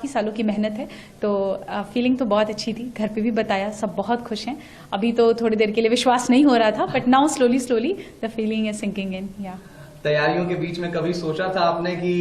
सालों की मेहनत है, तो फीलिंग तो बहुत अच्छी थी। घर पे भी बताया, सब बहुत खुश हैं। अभी तो थोड़ी देर के लिए विश्वास नहीं हो रहा था, but now slowly slowly the feeling is sinking in. या तैयारियों के बीच में कभी सोचा था आपने कि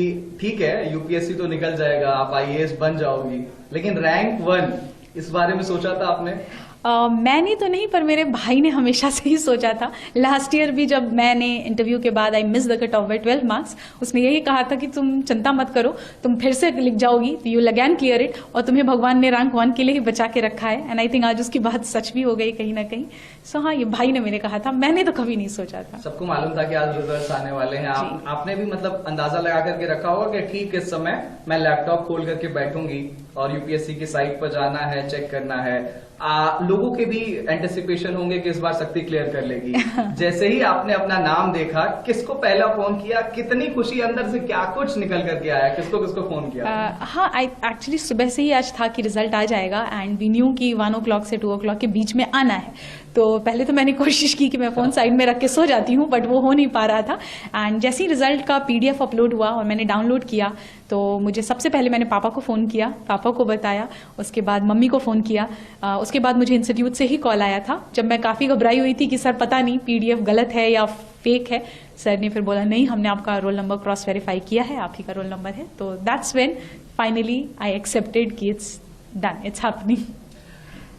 ठीक है यूपीएससी तो निकल जाएगा, आप आईएएस बन जाओगी, लेकिन रैंक 1 इस बारे में सोचा था आपने? मैंने तो नहीं, पर मेरे भाई ने हमेशा से ही सोचा था। लास्ट ईयर भी जब मैंने इंटरव्यू के बाद I miss the cut off by 12 marks, उसने यही कहा था कि तुम चिंता मत करो, तुम फिर से लिख जाओगी, you will again clear it, और तुम्हें भगवान ने रैंक 1 के लिए ही बचा के रखा है। एंड आई थिंक आज उसकी बात सच भी हो गई कहीं ना कहीं। सो हाँ, ये भाई ने मेरे कहा था, मैंने तो कभी नहीं सोचा था। सबको मालूम था कि आज रिजल्ट आने वाले हैं, आपने भी मतलब अंदाजा लगा करके रखा होगा कि ठीक इस समय मैं लैपटॉप खोल करके बैठूंगी और यूपीएससी की साइट पर जाना है, चेक करना है। लोगों के भी एंटिसिपेशन होंगे कि इस बार शक्ति क्लियर कर लेगी। जैसे ही आपने अपना नाम देखा, किसको पहला फोन किया, कितनी खुशी अंदर से, क्या कुछ निकल करके आया, किसको किसको फोन किया? हाँ, एक्चुअली सुबह से ही आज था कि रिजल्ट आ जाएगा, एंड वी न्यू कि 1 o'clock से 2 o'clock के बीच में आना है। तो पहले तो मैंने कोशिश की कि मैं फोन साइड में रख के सो जाती हूँ, बट वो हो नहीं पा रहा था। एंड जैसे ही रिजल्ट का PDF अपलोड हुआ और मैंने डाउनलोड किया, तो मुझे सबसे पहले मैंने पापा को फ़ोन किया, पापा को बताया, उसके बाद मम्मी को फ़ोन किया। उसके बाद मुझे इंस्टीट्यूट से ही कॉल आया था, जब मैं काफ़ी घबराई हुई थी कि सर पता नहीं PDF गलत है या फेक है। सर ने फिर बोला नहीं, हमने आपका रोल नंबर क्रॉस वेरीफाई किया है, आप ही का रोल नंबर है। तो that's when finally I accepted कि it's done, it's happening.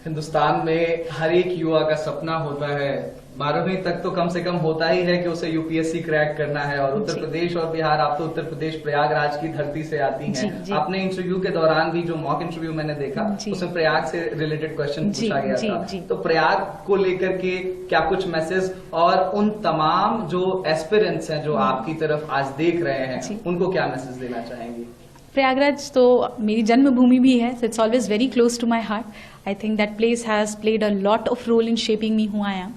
Hindustan में हर एक युवा का सपना होता है, 12वीं तक तो कम से कम होता ही है कि उसे यूपीएससी क्रैक करना है। और उत्तर प्रदेश और बिहार, आप तो उत्तर प्रदेश प्रयागराज की धरती से आती हैं। आपने इंटरव्यू के दौरान भी, जो मॉक इंटरव्यू मैंने देखा, उसमें प्रयाग से रिलेटेड क्वेश्चन पूछा गया था। तो प्रयाग को लेकर के क्या कुछ मैसेज, और उन तमाम जो एस्पिरेंट्स हैं जो आपकी तरफ आज देख रहे हैं, उनको क्या मैसेज देना चाहेंगी? प्रयागराज तो मेरी जन्मभूमि भी है, so it's always very close to my heart. I think that place has played a lot of role in shaping me who I am.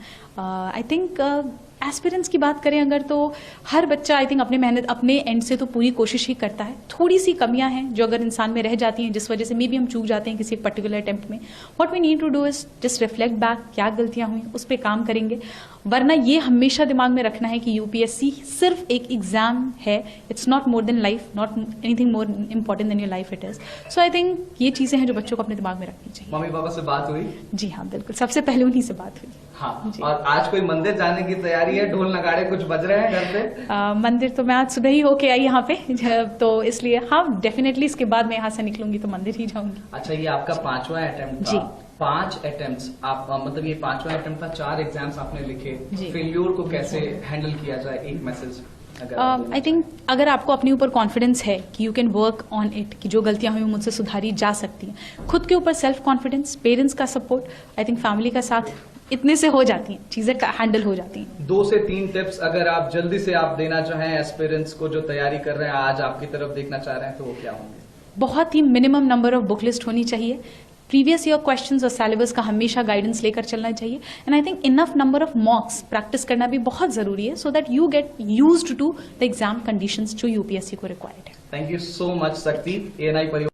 I think aspirants की बात करें अगर, तो हर बच्चा आई थिंक अपने मेहनत, अपने एंड से तो पूरी कोशिश ही करता है। थोड़ी सी कमियां हैं जो अगर इंसान में रह जाती हैं, जिस वजह से मे बी हम चूक जाते हैं किसी पर्टिकुलर अटेम्प्ट में। What we need to do is just reflect back, क्या गलतियां हुई, उस पर काम करेंगे। वरना ये हमेशा दिमाग में रखना है कि यूपीएससी सिर्फ एक एग्जाम है, it's not more than life, not anything more important then your life it is. So I think ये चीजें हैं जो बच्चों को अपने दिमाग में रखनी चाहिए। मम्मी पापा से बात हुई? जी हाँ, बिल्कुल, सबसे पहले उन्हीं से बात हुई। हाँ, और आज कोई मंदिर जाने की तैयारी है? ढोल नगाड़े कुछ बज रहे हैं घर पे? मंदिर तो मैं आज सुबह ही होके आई यहाँ पे, तो इसलिए हाँ, डेफिनेटली इसके बाद मैं यहाँ से निकलूंगी तो मंदिर ही जाऊंगी। अच्छा, ये आपका 5वां अटेम्प्ट था? 5 अटेम्प्ट्स आप, मतलब ये 5वां अटेम्प्ट था, 4 एग्जाम्स आपने लिखे। फेल्योर को कैसे हैंडल किया जाए, एक मैसेज? आई थिंक अगर आपको अपने ऊपर कॉन्फिडेंस है कि you can work on it, कि जो गलतियां हुई मुझसे सुधारी जा सकती हैं, खुद के ऊपर सेल्फ कॉन्फिडेंस, पेरेंट्स का सपोर्ट, आई थिंक फैमिली का साथ, इतने से हो जाती हैं चीजें, हैंडल हो जाती हैं। 2 से 3 टिप्स अगर आप जल्दी से आप देना चाहें एस्पिरेंट्स को जो तैयारी कर रहे हैं, आज आपकी तरफ देखना चाह रहे हैं, तो वो क्या होंगे? बहुत ही minimum number of book list होनी चाहिए। प्रीवियस ईयर क्वेश्चंस और सिलेबस का हमेशा गाइडेंस लेकर चलना चाहिए। And I think enough number of mocks practice करना भी बहुत जरूरी है, so that you get used to the exam conditions जो यूपीएससी को रिक्वायर्ड है। Thank you so much Shakti. ANI